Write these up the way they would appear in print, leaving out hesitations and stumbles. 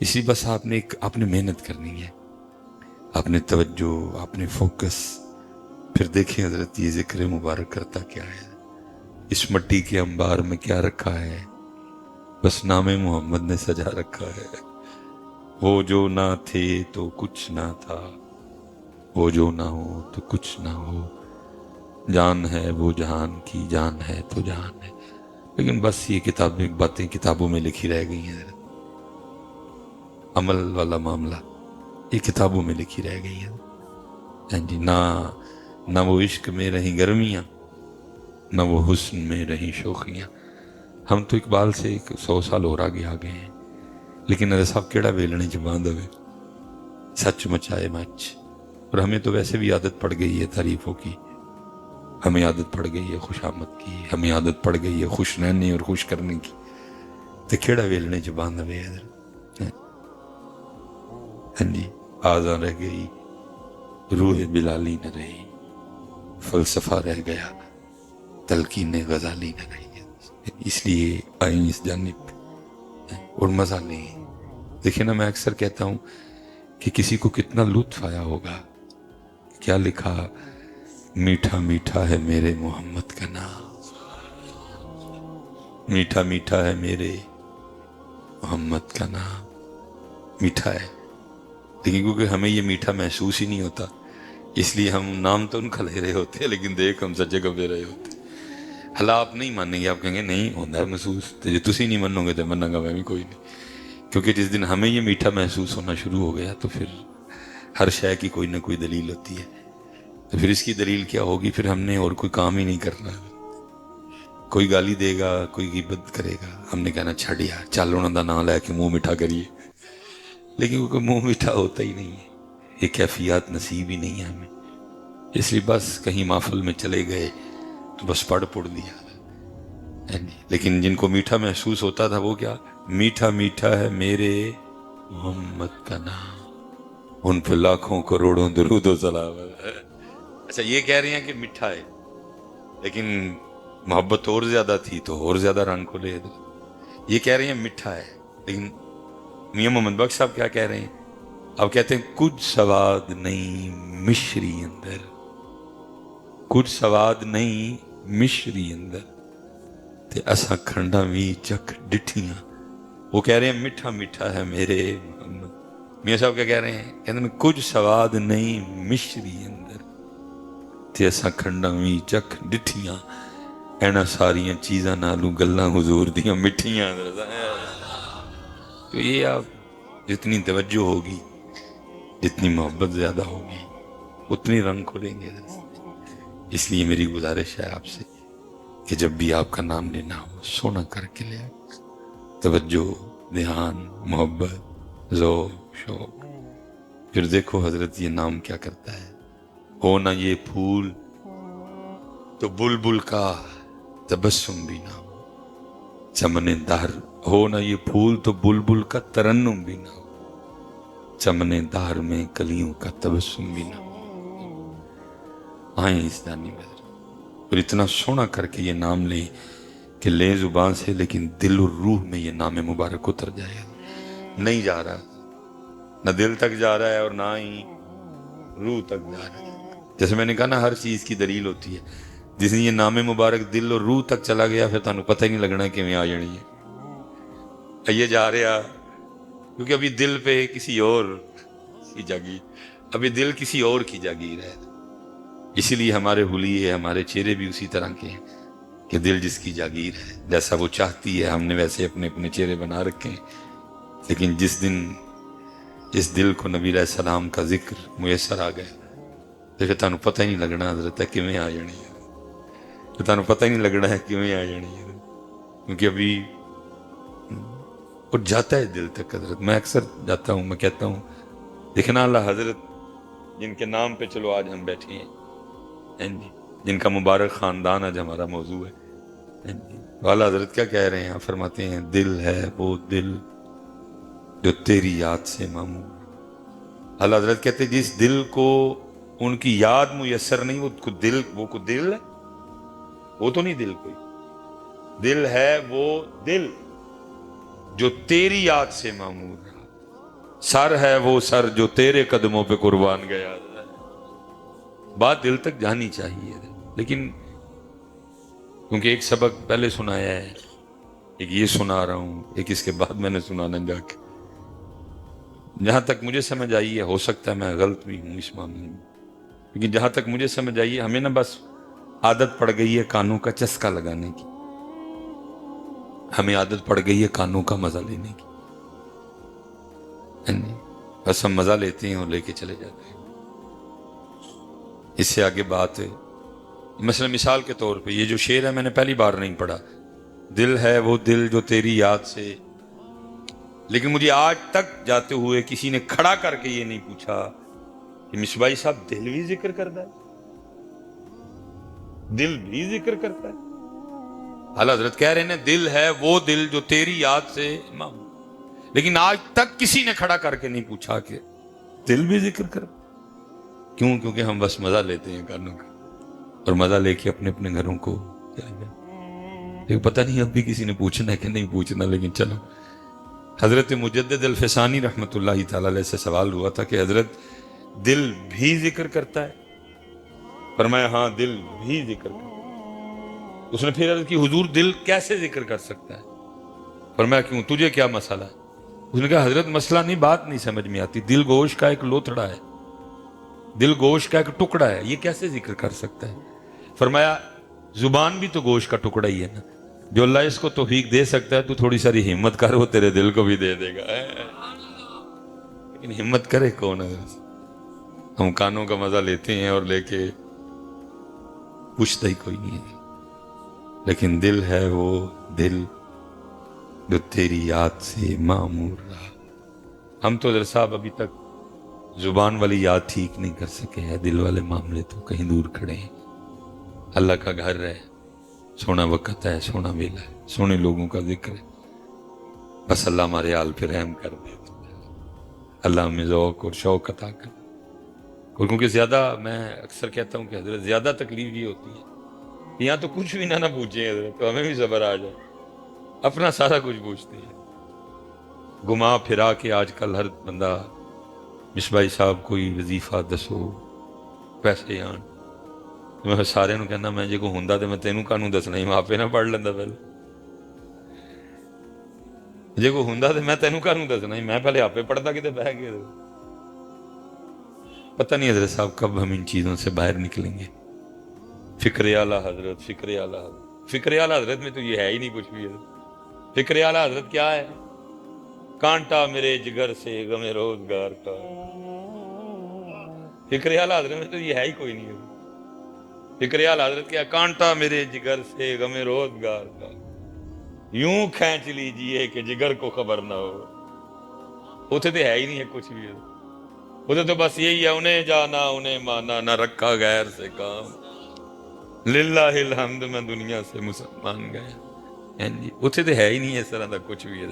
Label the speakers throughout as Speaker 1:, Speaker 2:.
Speaker 1: اسی بس آپ نے محنت کرنی ہے، آپ نے توجہ، آپ نے فوکس. پھر دیکھیں حضرت یہ ذکر مبارک کرتا کیا ہے، اس مٹی کے انبار میں کیا رکھا ہے، بس نام محمد نے سجا رکھا ہے. وہ جو نہ تھے تو کچھ نہ تھا، وہ جو نہ ہو تو کچھ نہ ہو، جان ہے وہ جہان کی، جان ہے تو جہان ہے. لیکن بس یہ باتیں کتابوں میں لکھی رہ گئی ہیں. عمل والا معاملہ یہ کتابوں میں لکھی رہ گئی ہے. ہاں جی، نہ وہ عشق میں رہیں گرمیاں، نہ وہ حسن میں رہیں شوخیاں. ہم تو اقبال سے 100 سال اور آگے آ گئے ہیں، لیکن ارے صاحب کیڑا ویلنے چ باندھ ہوئے، سچ مچائے مچ. اور ہمیں تو ویسے بھی عادت پڑ گئی ہے تعریفوں کی، ہمیں عادت پڑ گئی ہے خوش آمد کی، ہمیں عادت پڑ گئی ہے خوش رہنے اور خوش کرنے کی. تو کیڑا ویلنے چ باندھ ہوئے ادھر. ہاں جی، آزاں رہ گئی، روح بلالی نہ رہی، فلسفہ رہ گیا، تلقین غزالی نہ رہی. اس لیے آئیں اس جانب اور مزہ لیں. دیکھیں نا، میں اکثر کہتا ہوں کہ کسی کو کتنا لطف آیا ہوگا، کیا لکھا، میٹھا میٹھا ہے میرے محمد کا نام، میٹھا میٹھا ہے میرے محمد کا نام. میٹھا ہے، لیکن کیونکہ ہمیں یہ میٹھا محسوس ہی نہیں ہوتا، اس لیے ہم نام تو ان کا لے رہے ہوتے ہیں، لیکن دیکھ ہم سچے کب لے رہے ہوتے. حالہ آپ نہیں مانیں گے، آپ کہیں گے نہیں ہوتا ہے محسوس، تو جو تسی نہیں منو گے تو منوں گا میں بھی کوئی نہیں. کیونکہ جس دن ہمیں یہ میٹھا محسوس ہونا شروع ہو گیا تو پھر ہر شے کی کوئی نہ کوئی دلیل ہوتی ہے. تو پھر اس کی دلیل کیا ہوگی؟ پھر ہم نے اور کوئی کام ہی نہیں کرنا. کوئی گالی دے گا، کوئی غیبت کرے گا، ہم نے کہنا چھڑ یار، چل انہوں دا نام لے کے منہ میٹھا کریے. لیکن کیونکہ منہ میٹھا ہوتا ہی نہیں ہے، یہ کیفیات نصیب ہی نہیں ہے ہمیں. اس لیے بس کہیں محفل میں چلے گئے تو بس پڑھ دیا. لیکن جن کو میٹھا محسوس ہوتا تھا وہ کیا، میٹھا میٹھا ہے میرے محمد کا نام، ان پہ لاکھوں کروڑوں درود و سلام. اچھا یہ کہہ رہے ہیں کہ میٹھا ہے، لیکن محبت اور زیادہ تھی تو اور زیادہ رنگ کھلے. یہ کہہ رہے ہیں میٹھا ہے، لیکن میاں محمد بخش صاحب کیا کہہ رہے ہیں؟ اب کہتے ہیں کچھ سواد نہیں مشری اندر، کچھ سواد نہیں مشری اندر، تے اساں کھنڈا بھی چکھ ڈٹھیاں. وہ کہہ رہے ہیں میٹھا میٹھا ہے میرے محمد. میاں صاحب کیا کہہ رہے ہیں؟ کہتے ہیں کچھ سواد نہیں مشری اندر، تے اساں کھنڈا بھی چکھ ڈٹھیاں، اینا ساریاں چیزاں نالوں گلاں حضور دیاں مٹھیاں. تو یہ آپ جتنی توجہ ہوگی، جتنی محبت زیادہ ہوگی، اتنی رنگ کھلیں گے. اس لیے میری گزارش ہے آپ سے کہ جب بھی آپ کا نام لینا ہو سونا کر کے لے، توجہ، دھیان، محبت، ذوق، شوق. پھر دیکھو حضرت یہ نام کیا کرتا ہے. ہونا یہ پھول تو بلبل کا تبسم بھی نہ ہو، چمن دہر. ہونا یہ پھول تو بلبل کا ترنم بھی نہ ہو، چمن دہر میں کلیوں کا تبسم بھی نہ ہو. آئیں اس دانی میں اور اتنا سونا کر کے یہ نام لیں کہ لیں زبان سے لیکن دل اور روح میں یہ نام مبارک اتر جائے. نہیں جا رہا، نہ دل تک جا رہا ہے اور نہ ہی روح تک جا رہا ہے. جیسے میں نے کہا نا، ہر چیز کی دلیل ہوتی ہے. جس نے یہ نام مبارک دل اور روح تک چلا گیا، پھر تمہیں پتہ ہی نہیں لگنا کہ میں آ جانی ہے. یہ جا رہا کیونکہ ابھی دل پہ کسی اور کی جاگیر، ابھی دل کسی اور کی جاگیر ہے. اسی لیے ہمارے حلیے، ہمارے چہرے بھی اسی طرح کے ہیں کہ دل جس کی جاگیر ہے، جیسا وہ چاہتی ہے ہم نے ویسے اپنے اپنے چہرے بنا رکھے ہیں. لیکن جس دن اس دل کو نبی علیہ السلام کا ذکر میسر آ گیا تو پھر تمہیں پتہ ہی نہیں لگنا حضرت ہے کیویں آ جانی ہے. تو تمہیں پتہ ہی نہیں لگنا ہے کیویں آ جانی ہے، کیونکہ ابھی اور جاتا ہے دل تک. حضرت میں اکثر جاتا ہوں، میں کہتا ہوں دیکھنا اللہ حضرت جن کے نام پہ چلو آج ہم بیٹھے ہیں، جن کا مبارک خاندان آج ہمارا موضوع ہے، والا حضرت کیا کہہ رہے ہیں؟ آپ فرماتے ہیں دل ہے وہ دل جو تیری یاد سے معمور. اللہ حضرت کہتے ہیں جس دل کو ان کی یاد میسر نہیں، وہ کو دل ہے، وہ تو نہیں دل کوئی. دل ہے وہ دل جو تیری یاد سے معمور رہا. سر ہے وہ سر جو تیرے قدموں پہ قربان گیا. بات دل تک جانی چاہیے. لیکن کیونکہ ایک سبق پہلے سنایا ہے، ایک یہ سنا رہا ہوں، ایک اس کے بعد میں نے سنانا جا کے. جہاں تک مجھے سمجھ آئی ہے، ہو سکتا ہے میں غلط بھی ہوں اس معاملے میں، لیکن جہاں تک مجھے سمجھ آئی ہے، ہمیں نا بس عادت پڑ گئی ہے کانوں کا چسکا لگانے کی. ہمیں عادت پڑ گئی ہے کانوں کا مزہ لینے کی. بس ہم مزہ لیتے ہیں اور لے کے چلے جاتے ہیں. اس سے آگے بات ہے، مثلا مثال کے طور پہ یہ جو شعر ہے میں نے پہلی بار نہیں پڑھا، دل ہے وہ دل جو تیری یاد سے، لیکن مجھے آج تک جاتے ہوئے کسی نے کھڑا کر کے یہ نہیں پوچھا کہ مصباحی صاحب دل بھی ذکر کرتا ہے، دل بھی ذکر کرتا ہے. اعلیٰ حضرت کہہ رہے ہیں دل ہے وہ دل جو تیری یاد سے معمور، لیکن آج تک کسی نے کھڑا کر کے نہیں پوچھا کہ دل بھی ذکر کر. کیوں؟ کیونکہ ہم بس مزہ لیتے ہیں کانوں کا، اور مزہ لے کے اپنے اپنے گھروں کو چلے گئے. پتہ نہیں اب بھی کسی نے پوچھنا ہے کہ نہیں پوچھنا، لیکن چلو. حضرت مجدد الفسانی رحمۃ اللہ تعالی علیہ سے سوال ہوا تھا کہ حضرت دل بھی ذکر کرتا ہے؟ فرمایا ہاں دل بھی ذکر کرتا ہے. اس نے پھر عرض کی حضور دل کیسے ذکر کر سکتا ہے؟ فرمایا کیوں، تجھے کیا مسئلہ ہے؟ اس نے کہا حضرت مسئلہ نہیں، بات نہیں سمجھ میں آتی. دل گوشت کا ایک لوتھڑا ہے، دل گوشت کا ایک ٹکڑا ہے، یہ کیسے ذکر کر سکتا ہے؟ فرمایا زبان بھی تو گوشت کا ٹکڑا ہی ہے نا، جو اللہ اس کو توفیق دے سکتا ہے تو تھوڑی ساری ہمت کر، وہ تیرے دل کو بھی دے دے گا. لیکن ہمت کرے کون ہے؟ ہم کانوں کا مزہ لیتے ہیں اور لے کے پوچھتا ہی کوئی نہیں ہے. لیکن دل ہے وہ دل جو تیری یاد سے معمور رہا. ہم تو حضرت صاحب ابھی تک زبان والی یاد ٹھیک نہیں کر سکے ہیں، دل والے معاملے تو کہیں دور کھڑے ہیں. اللہ کا گھر ہے، سونا وقت ہے، سونا ویلا ہے، سونے لوگوں کا ذکر ہے. بس اللہ ہمارے حال پہ رحم کر دے، اللہ ہمیں ذوق اور شوق عطا کر. اور کیونکہ زیادہ، میں اکثر کہتا ہوں کہ حضرت زیادہ تکلیف یہ ہوتی ہے یہاں تو کچھ بھی نہ پوچھیں حضرت، تو ہمیں بھی صبر آ جائے، اپنا سارا کچھ پوچھتے ہیں. گھما پھرا کے آج کل ہر بندہ مصباحی صاحب کوئی وظیفہ دسو، پیسے آن. میں سارے نو کہنا میں جے کو ہوندا تے میں تینوں کانوں دسنا ہی، میں آپے نہ پڑھ لیندہ پہلے. جے کو ہوندا تے میں تینوں کانوں دسنا ہی، میں پہلے آپے پڑھتا کتے بہ گئے. پتہ نہیں حضرت صاحب کب ہم ان چیزوں سے باہر نکلیں گے. فکر اعلیٰ حضرت، فکر اعلیٰ حضرت، فکر اعلیٰ حضرت میں تو یہ ہے ہی نہیں کچھ بھی. فکر اعلیٰ حضرت کیا ہے؟ کانٹا میرے جگر سے غم روزگار کا. فکر اعلیٰ حضرت میں تو یہ ہے ہی کوئی نہیں. فکر اعلیٰ حضرت کیا؟ کانٹا میرے جگر سے غم روزگار کا، یوں کھینچ لیجئے کہ جگر کو خبر نہ ہو. اتنے تو ہے ہی نہیں ہے کچھ بھی. ادھر تو بس یہی ہے، انہیں جانا انہیں مانا، نہ رکھا غیر سے کام، للہ الحمد میں دنیا سے مسلمان گیا. اتنے تو ہے ہی نہیں ہے اس طرح کا کچھ بھی.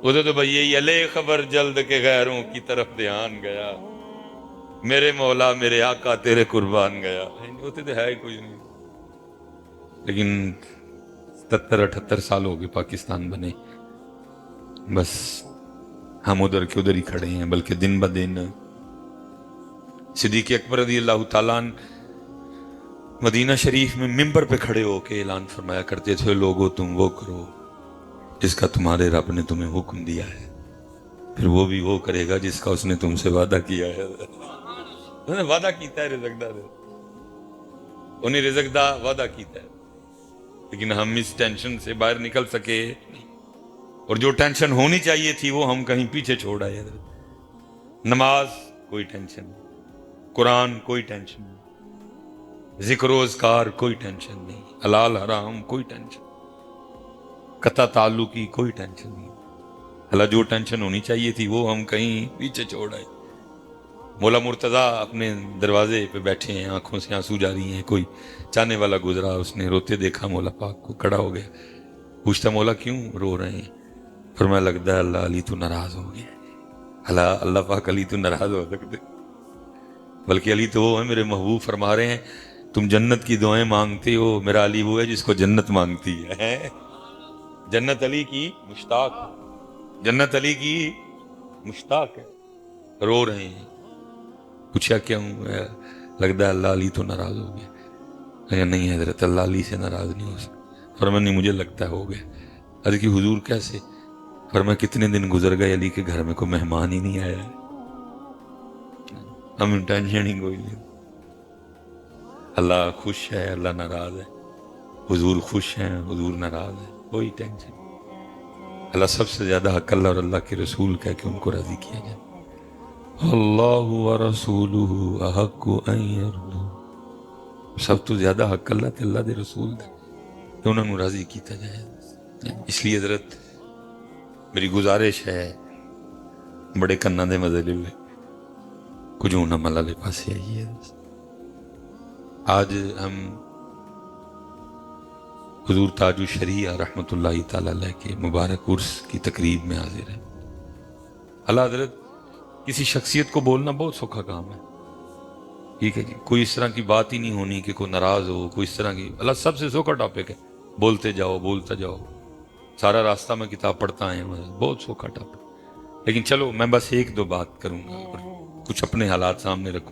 Speaker 1: ادھر تو بھائی یہی ہے، لے خبر جلد کے غیروں کی طرف دھیان گیا، میرے مولا میرے آقا تیرے قربان گیا. اتنے تو ہے ہی کچھ نہیں. لیکن 77-78 سال ہو گئے پاکستان بنے، بس ہم ادھر کے ادھر ہی کھڑے ہیں. بلکہ دن بدن صدیق اکبر رضی اللہ تعالیٰ عنہ مدینہ شریف میں ممبر پہ کھڑے ہو کے اعلان فرمایا کرتے تھے، لوگو تم وہ کرو جس کا تمہارے رب نے تمہیں حکم دیا ہے، پھر وہ بھی وہ کرے گا جس کا اس نے تم سے وعدہ کیا ہے. انہوں نے وعدہ کیتا ہے رزق دا، انہیں رزق دا وعدہ کیتا ہے. لیکن ہم اس ٹینشن سے باہر نکل سکے، اور جو ٹینشن ہونی چاہیے تھی وہ ہم کہیں پیچھے چھوڑ آئے. نماز کوئی ٹینشن نہیں، قرآن کوئی ٹینشن نہیں، ذکر و اذکار کوئی ٹینشن نہیں، حلال حرام کوئی ٹینشن، قطع تعلقی کوئی ٹینشن نہیں. اللہ جو ٹینشن ہونی چاہیے تھی وہ ہم کہیں پیچھے چھوڑ آئے. مولا مرتضیٰ اپنے دروازے پہ بیٹھے ہیں، آنکھوں سے آنسو جاری ہیں. کوئی چاہنے والا گزرا، اس نے روتے دیکھا مولا پاک کو، کھڑا ہو گیا، پوچھتا مولا کیوں رو رہے ہیں؟ فرمایا لگتا ہے اللہ علی تو ناراض ہو گیا. اللہ پاک علی تو ناراض ہو سکتے؟ بلکہ علی تو وہ ہے میرے محبوب. فرما رہے ہیں تم جنت کی دعائیں مانگتے ہو، میرا علی وہ ہے جس کو جنت مانگتی ہے. جنت علی کی مشتاق، جنت علی کی مشتاق ہے, رو رہے ہیں. پوچھا کیوں؟ لگتا ہے اللہ علی تو ناراض ہو گیا. اگر نہیں حضرت, اللہ علی سے ناراض نہیں ہو سکتا. فرمایا نہیں, مجھے لگتا ہے ہو گیا. عرض کی حضور کیسے؟ فرمایا کتنے دن گزر گئے علی کے گھر میں کوئی مہمان ہی نہیں آیا ہے, ہم ٹینشن ہی کوئی نہیں. اللہ خوش ہے, اللہ ناراض ہے. حضور خوش ہیں, حضور ناراض ہے, کوئی ٹینشن. اللہ سب سے زیادہ حق اللہ اور اللہ کے رسول کا ہے کہ ان کو راضی کیا جائے. اللہ ورسولہ احق ان یرضوا. سب تو زیادہ حق اللہ تے اللہ دے رسول دے کہ انہوں نے راضی کیتا جائے. اس لیے حضرت میری گزارش ہے, بڑے کناں دے مزلے ہوئے کچھ نہ ملا لے پاسے آئیے. آج ہم حضور تاج الشریعہ رحمۃ اللہ تعالی علیہ کے مبارک عرس کی تقریب میں حاضر ہیں. اللہ حضرت, کسی شخصیت کو بولنا بہت سوکھا کام ہے, ٹھیک ہے جی. کوئی اس طرح کی بات ہی نہیں ہونی کہ کوئی ناراض ہو, کوئی اس طرح کی. اللہ سب سے سوکھا ٹاپک ہے, بولتے جاؤ بولتا جاؤ. سارا راستہ میں کتاب پڑھتا آیا ہوں, بہت سوکھا ٹاپک. لیکن چلو میں بس ایک دو بات کروں گا اور کچھ اپنے حالات سامنے رکھوں.